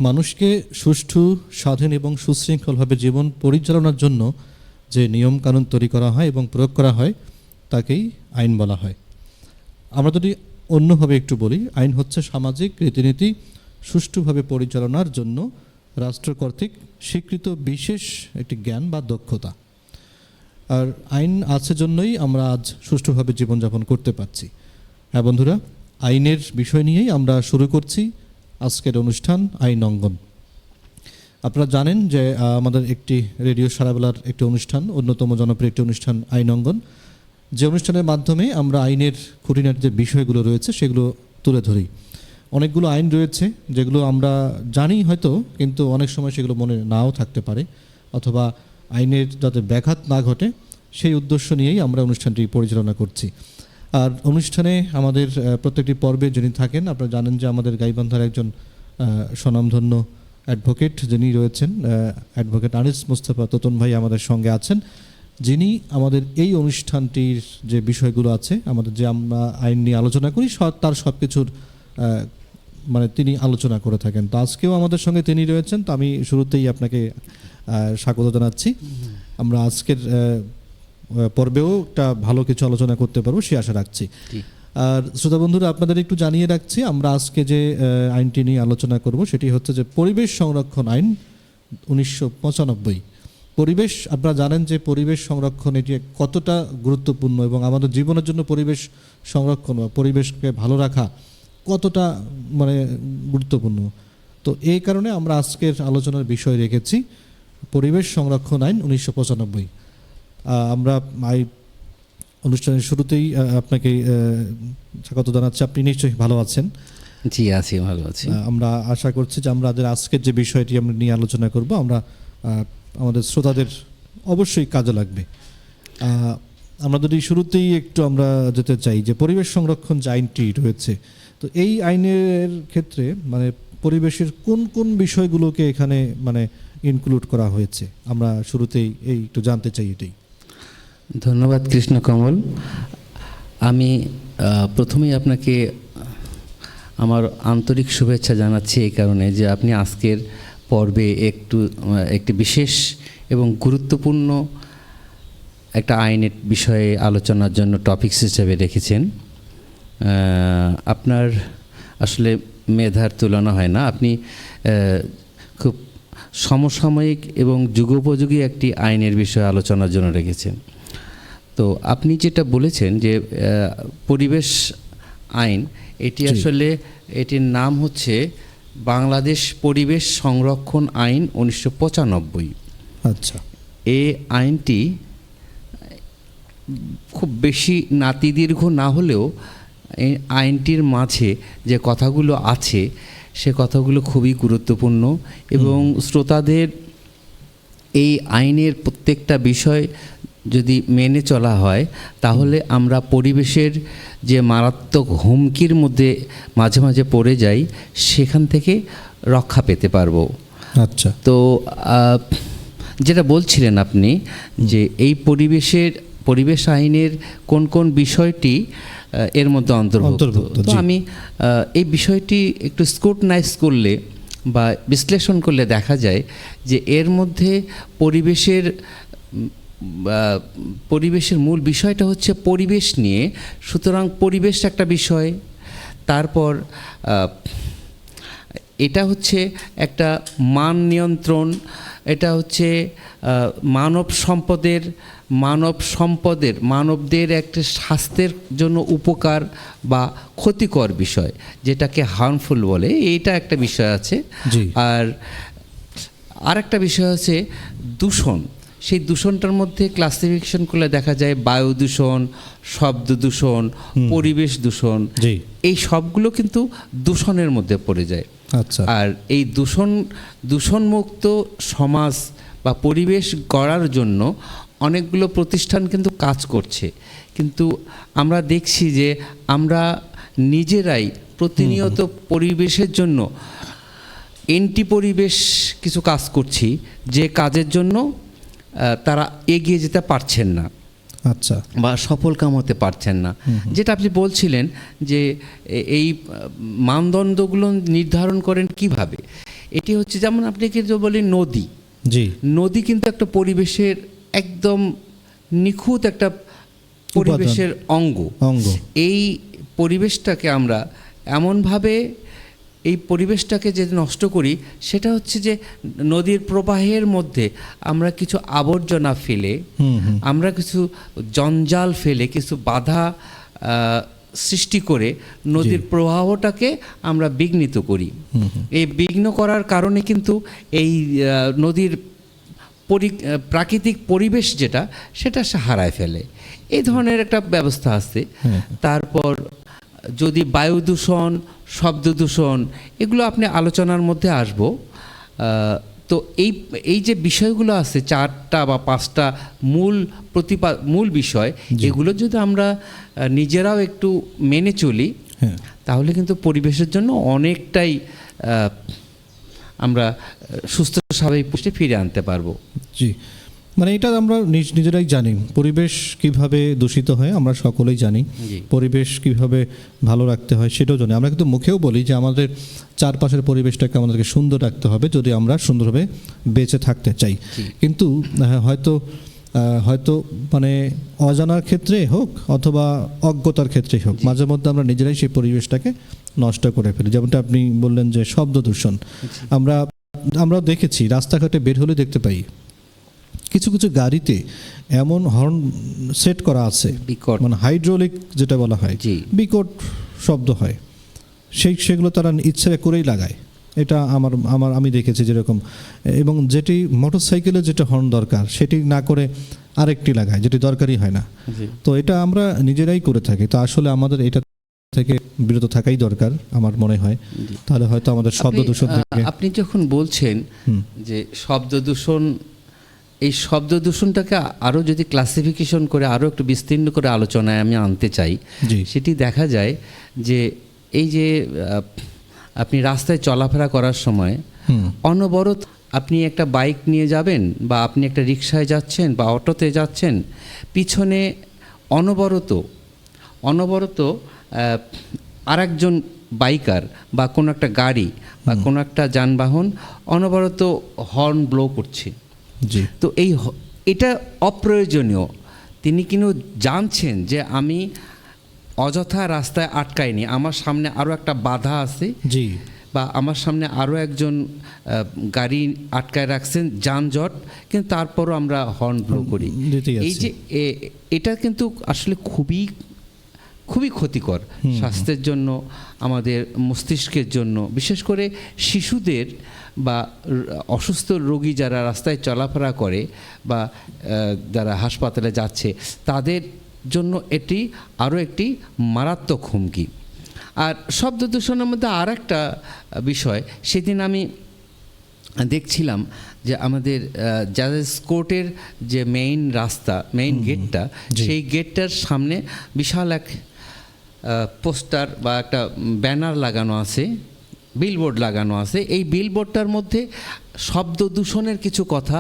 মানুষকে সুষ্ঠু, স্বাধীন এবং সুশৃঙ্খলভাবে জীবন পরিচালনার জন্য যে নিয়মকানুন তৈরি করা হয় এবং প্রয়োগ করা হয় তাকেই আইন বলা হয়। আমরা যদি অন্যভাবে একটু বলি, আইন হচ্ছে সামাজিক রীতিনীতি সুষ্ঠুভাবে পরিচালনার জন্য রাষ্ট্র কর্তৃক স্বীকৃত বিশেষ একটি জ্ঞান বা দক্ষতা। আর আইন আছে জন্যই আমরা আজ সুষ্ঠুভাবে জীবনযাপন করতে পারছি। হ্যাঁ বন্ধুরা, আইনের বিষয় নিয়েই আমরা শুরু করছি আজকের অনুষ্ঠান আইন অঙ্গন। আপনারা জানেন যে আমাদের একটি রেডিও সারাবেলার একটি অনুষ্ঠান, অন্যতম জনপ্রিয় একটি অনুষ্ঠান আইন অঙ্গন, যে অনুষ্ঠানের মাধ্যমে আমরা আইনের খুঁটিনাটি যে বিষয়গুলো রয়েছে সেগুলো তুলে ধরি। অনেকগুলো আইন রয়েছে যেগুলো আমরা জানি হয়তো, কিন্তু অনেক সময় সেগুলো মনে নাও থাকতে পারে, অথবা আইনের যাতে ব্যাঘাত না ঘটে সেই উদ্দেশ্য নিয়েই আমরা অনুষ্ঠানটি পরিচালনা করছি। আর অনুষ্ঠানে আমাদের প্রত্যেকটি পর্বে যিনি থাকেন, আপনারা জানেন যে আমাদের গাইবান্ধার একজন স্বনামধন্য অ্যাডভোকেট যিনি রয়েছেন, অ্যাডভোকেট আনিস মুস্তাফা তোতন ভাই আমাদের সঙ্গে আছেন, যিনি আমাদের এই অনুষ্ঠানটির যে বিষয়গুলো আছে, আমাদের যে আমরা আইন নিয়ে আলোচনা করি তার সব কিছুর মানে তিনি আলোচনা করে থাকেন। তো আজকেও আমাদের সঙ্গে তিনি রয়েছেন। তো আমি শুরুতেই আপনাকে স্বাগত জানাচ্ছি। আমরা আজকের পর্বেও একটা ভালো কিছু আলোচনা করতে পারবো সে আশা রাখছি। আর শ্রোতা বন্ধুরা, আপনাদের একটু জানিয়ে রাখছি, আমরা আজকে যে আইনটি নিয়ে আলোচনা করব সেটি হচ্ছে যে পরিবেশ সংরক্ষণ আইন 1995। পরিবেশ, আপনারা জানেন যে পরিবেশ সংরক্ষণ এটি কতটা গুরুত্বপূর্ণ এবং আমাদের জীবনের জন্য পরিবেশ সংরক্ষণ বা পরিবেশকে ভালো রাখা কতটা মানে গুরুত্বপূর্ণ। তো এই কারণে আমরা আজকের আলোচনার বিষয় রেখেছি পরিবেশ সংরক্ষণ আইন 1995। আমরা অনুষ্ঠানের শুরুতেই আপনাকে স্বাগত জানাচ্ছি। আপনি নিশ্চয়ই ভালো আছেন? জি আছি, ভালো আছি। আমরা আশা করছি যে আমরা আজকের যে বিষয়টি আমরা নিয়ে আলোচনা করব আমরা আমাদের শ্রোতাদের অবশ্যই কাজে লাগবে। আমরা যদি শুরুতেই একটু আমরা যেতে চাই যে পরিবেশ সংরক্ষণ যে আইনটি রয়েছে, তো এই আইনের ক্ষেত্রে মানে পরিবেশের কোন কোন বিষয়গুলোকে এখানে মানে ইনক্লুড করা হয়েছে, আমরা শুরুতেই এই একটু জানতে চাই এটাই। ধন্যবাদ কৃষ্ণকমল। আমি প্রথমেই আপনাকে আমার আন্তরিক শুভেচ্ছা জানাচ্ছি এই কারণে যে আপনি আজকের পর্বে একটি বিশেষ এবং গুরুত্বপূর্ণ একটা আইনের বিষয়ে আলোচনার জন্য টপিকস হিসেবে রেখেছেন। আপনার আসলে মেধার তুলনা হয় না। আপনি খুব সমসাময়িক এবং যুগোপযোগী একটি আইনের বিষয়ে আলোচনার জন্য রেখেছেন। তো আপনি যেটা বলেছেন যে পরিবেশ আইন, এটি আসলে এটির নাম হচ্ছে বাংলাদেশ পরিবেশ সংরক্ষণ আইন 1995। আচ্ছা। এই আইনটি খুব বেশি নাতিদীর্ঘ না হলেও এই আইনটির মাঝে যে কথাগুলো আছে সে কথাগুলো খুবই গুরুত্বপূর্ণ এবং শ্রোতাদের এই আইনের প্রত্যেকটা বিষয় যদি মেনে চলা হয় তাহলে আমরা পরিবেশের যে মারাত্মক হুমকির মধ্যে মাঝে মাঝে পড়ে যাই সেখান থেকে রক্ষা পেতে পারবো। আচ্ছা। তো যেটা বলছিলেন আপনি যে এই পরিবেশ আইনের কোন কোন বিষয়টি এর মধ্যে অন্তর্ভুক্ত, তো আমি এই বিষয়টি একটু স্ক্রুটনাইজ করলে বা বিশ্লেষণ করলে দেখা যায় যে এর মধ্যে পরিবেশের মূল বিষয়টা হচ্ছে পরিবেশ নিয়ে। সুতরাং পরিবেশ একটা বিষয়, তারপর এটা হচ্ছে একটা মান নিয়ন্ত্রণ, এটা হচ্ছে মানবদের একটা স্বাস্থ্যের জন্য উপকার বা ক্ষতিকর বিষয় যেটাকে হার্মফুল বলে, এইটা একটা বিষয় আছে। আর একটা বিষয় আছে দূষণ। সেই দূষণটার মধ্যে ক্লাসিফিকেশন করলে দেখা যায় বায়ু দূষণ, শব্দ দূষণ, পরিবেশ দূষণ, এই সবগুলো কিন্তু দূষণের মধ্যে পড়ে যায়। আচ্ছা। আর এই দূষণমুক্ত সমাজ বা পরিবেশ গড়ার জন্য অনেকগুলো প্রতিষ্ঠান কিন্তু কাজ করছে, কিন্তু আমরা দেখছি যে আমরা নিজেরাই প্রতিনিয়ত পরিবেশের জন্য এন্টি পরিবেশ কিছু কাজ করছি, যে কাজের জন্য তারা এগিয়ে যেতে পারছেন না। আচ্ছা। বা সফল কাম হতে পারছেন না। যেটা আপনি বলছিলেন যে এই মানদণ্ডগুলো নির্ধারণ করেন কিভাবে, এটি হচ্ছে যেমন আপনি কিন্তু বলি নদী, জি নদী কিন্তু একটা পরিবেশের একদম নিখুঁত একটা পরিবেশের অঙ্গ। অঙ্গ এই পরিবেশটাকে আমরা এমনভাবে এই পরিবেশটাকে যে নষ্ট করি, সেটা হচ্ছে যে নদীর প্রবাহের মধ্যে আমরা কিছু আবর্জনা ফেলে, আমরা কিছু জঞ্জাল ফেলে, কিছু বাধা সৃষ্টি করে নদীর প্রবাহটাকে আমরা বিঘ্নিত করি। এই বিঘ্ন করার কারণে কিন্তু এই নদীর প্রাকৃতিক পরিবেশ যেটা, সেটা সে হারায় ফেলে। এই ধরনের একটা ব্যবস্থা আছে। তারপর যদি বায়ু দূষণ, শব্দ দূষণ, এগুলো আপনি আলোচনার মধ্যে আসবো। তো এই যে বিষয়গুলো আছে 4টা বা 5টা মূল বিষয়, এগুলো যদি আমরা নিজেরাও একটু মেনে চলি, তাহলে কিন্তু পরিবেশের জন্য অনেকটাই আমরা সুস্থ স্বাভাবিক পুষ্টি ফিরে আনতে পারবো। জি, মানে এটা আমরা নিজেরাই জানি পরিবেশ কিভাবে দূষিত হয়, আমরা সকলেই জানি পরিবেশ কিভাবে ভালো রাখতে হয় সেটাও জানি। আমরা কিন্তু মুখেও বলি যে আমাদের চারপাশের পরিবেশটাকে আমাদেরকে সুন্দর রাখতে হবে যদি আমরা সুন্দরভাবে বেঁচে থাকতে চাই। কিন্তু হয়তো মানে অজানার ক্ষেত্রে হোক অথবা অজ্ঞতার ক্ষেত্রেই হোক, মাঝে মধ্যে আমরা নিজেরাই সেই পরিবেশটাকে নষ্ট করে ফেলি। যেমনটা আপনি বললেন যে শব্দ দূষণ, আমরা দেখেছি রাস্তাঘাটে বের হলে দেখতে পাই কিছু কিছু গাড়িতে এমন হর্ন সেট করা আছে, মানে হাইড্রোলিক যেটা বলা হয়, বিকট শব্দ হয়, সেগুলো তারা ইচ্ছে করেই লাগায়। এটা আমি দেখেছি যেরকম, এবং যেটি মোটরসাইকেলে যেটা হর্ন দরকার সেটি না করে আরেকটি লাগায়, যেটি দরকারই হয় না। তো এটা আমরা নিজেরাই করে থাকি। তো আসলে আমাদের এটা থেকে বিরত থাকাই দরকার আমার মনে হয়, তাহলে হয়তো আমাদের শব্দ দূষণ থেকে। আপনি যখন বলছেন যে শব্দ দূষণ, এই শব্দ দূষণটাকে আরও যদি ক্লাসিফিকেশন করে আরও একটু বিস্তীর্ণ করে আলোচনায় আমি আনতে চাই, সেটি দেখা যায় যে এই যে আপনি রাস্তায় চলাফেরা করার সময় অনবরত আপনি একটা বাইক নিয়ে যাবেন বা আপনি একটা রিকশায় যাচ্ছেন বা অটোতে যাচ্ছেন, পিছনে অনবরত আরেকজন বাইকার বা কোনো একটা গাড়ি বা কোনো একটা যানবাহন অনবরত হর্ন ব্লো করছে। তো এটা অপ্রয়োজনীয়। তিনি কিন্তু জানছেন যে আমি অযথা রাস্তায় আটকাইনি, আমার সামনে আরও একটা বাধা আছে, বা আমার সামনে আরও একজন গাড়ি আটকায় রাখছেন, যানজট, কিন্তু তারপরও আমরা হর্ন ব্লো করি। এই যে এটা কিন্তু আসলে খুবই খুবই ক্ষতিকর স্বাস্থ্যের জন্য, আমাদের মস্তিষ্কের জন্য, বিশেষ করে শিশুদের বা অসুস্থ রোগী যারা রাস্তায় চলাফেরা করে বা যারা হাসপাতালে যাচ্ছে, তাদের জন্য এটি আরও একটি মারাত্মক হুমকি। আর শব্দ দূষণের মধ্যে আর একটা বিষয়, সেদিন আমি দেখছিলাম যে আমাদের জাজেস কোর্টের যে মেইন গেটটা, সেই গেটটার সামনে বিশাল এক পোস্টার বা একটা ব্যানার লাগানো আছে, বিলবোর্ড লাগানো আছে। এই বিলবোর্ডটার মধ্যে শব্দ দূষণের কিছু কথা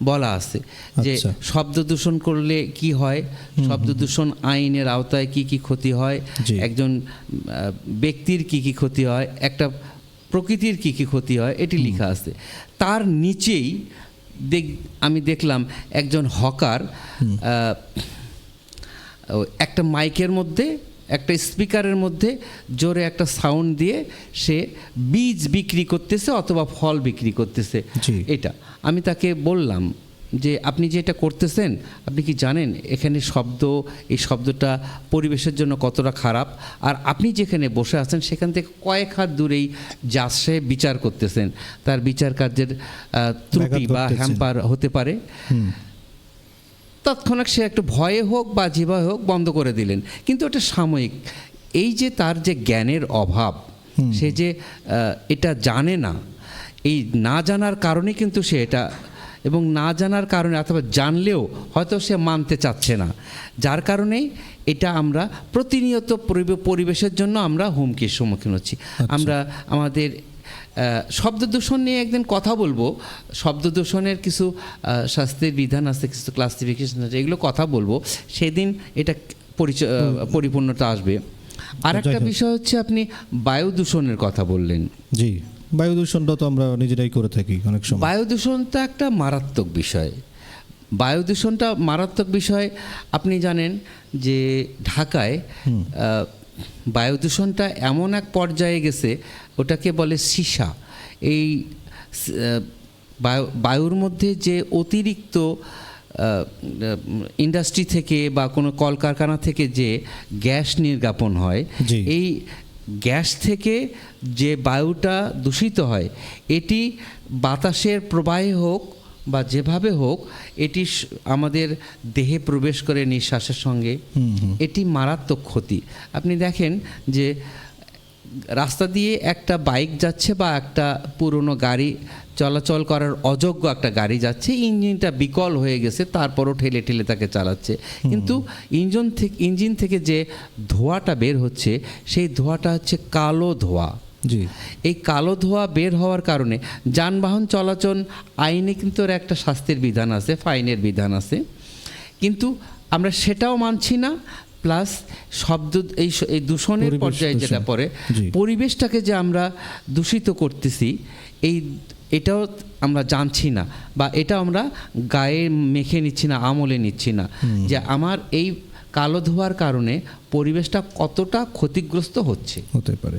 বলা আছে, যে শব্দ দূষণ করলে কি হয়, শব্দ দূষণ আইনের আওতায় কি কি ক্ষতি হয়, একজন ব্যক্তির কি কি ক্ষতি হয়, একটা প্রকৃতির কি কি ক্ষতি হয়, এটি লেখা আছে। তার নিচেই আমি দেখলাম একজন হকার একটা মাইকের মধ্যে, একটা স্পিকারের মধ্যে জোরে একটা সাউন্ড দিয়ে সে বীজ বিক্রি করতেছে অথবা ফল বিক্রি করতেছে। এটা আমি তাকে বললাম যে আপনি যে এটা করতেছেন, আপনি কি জানেন এখানে এই শব্দটা পরিবেশের জন্য কতটা খারাপ? আর আপনি যেখানে বসে আছেন সেখান থেকে কয়েক হাত দূরেই জাজ সাহেব বিচার করতেছেন, তার বিচার কার্যের ত্রুটি বা হ্যাম্পার হতে পারে। তৎক্ষণাৎ সে একটু ভয়ে হোক বা যেভাবে হোক বন্ধ করে দিলেন, কিন্তু এটা সাময়িক। এই যে তার যে জ্ঞানের অভাব, সে যে এটা জানে না, এই না জানার কারণে কিন্তু সে এটা, এবং না জানার কারণে অথবা জানলেও হয়তো সে মানতে চাচ্ছে না, যার কারণেই এটা আমরা প্রতিনিয়ত পরিবেশের জন্য আমরা হুমকির সম্মুখীন হচ্ছি। আমরা আমাদের শব্দ দূষণ নিয়ে একদিন কথা বলবো, শব্দ দূষণের কিছু শাস্তির বিধান আছে, কিছু ক্লাসিফিকেশন আছে, এগুলো কথা বলবো, সেদিন এটা পরিপূর্ণতা আসবে। আর একটা বিষয় হচ্ছে আপনি বায়ু দূষণের কথা বললেন। বায়ু দূষণটা তো আমরা নিজেরাই করে থাকি অনেক সময়। বায়ু দূষণটা একটা মারাত্মক বিষয়। বায়ু দূষণটা মারাত্মক বিষয়। আপনি জানেন যে ঢাকায় বায়ু দূষণটা এমন এক পর্যায়ে গেছে, ওটাকে বলে সীসা। এই বায়ুর মধ্যে যে অতিরিক্ত ইন্ডাস্ট্রি থেকে বা কোনো কলকারখানা থেকে যে গ্যাস নির্গমন হয়, জি। এই গ্যাস থেকে যে বায়ুটা দূষিত হয়, এটি বাতাসের প্রবাহে হোক বা যেভাবে হোক, এটি আমাদের দেহে প্রবেশ করে নিঃশ্বাসের সঙ্গে। এটি মারাত্মক ক্ষতি। আপনি দেখেন যে রাস্তা দিয়ে একটা বাইক যাচ্ছে বা একটা পুরনো গাড়ি, চলাচল করার অযোগ্য একটা গাড়ি যাচ্ছে, ইঞ্জিনটা বিকল হয়ে গেছে, তারপরও ঠেলে ঠেলে তাকে চালাচ্ছে, কিন্তু ইঞ্জিন থেকে যে ধোঁয়াটা বের হচ্ছে, সেই ধোঁয়াটা হচ্ছে কালো ধোঁয়া। জি। এই কালো ধোঁয়া বের হওয়ার কারণে যানবাহন চলাচল আইনে কিন্তু এর একটা শাস্তির বিধান আছে, ফাইনের বিধান আছে, কিন্তু আমরা সেটাও মানছি না। প্লাস শব্দ এই দূষণের পরিবেশ পর্যায়ে দূষণ। যেটা পড়ে, জি। পরিবেশটাকে যে আমরা দূষিত করতেছি, এটাও আমরা জানছি না, বা এটা আমরা গায়ে মেখে নিচ্ছি না, আমলে নিচ্ছি না, যে আমার এই কালো ধোঁয়ার কারণে পরিবেশটা কতটা ক্ষতিগ্রস্ত হচ্ছে। হতে পারে।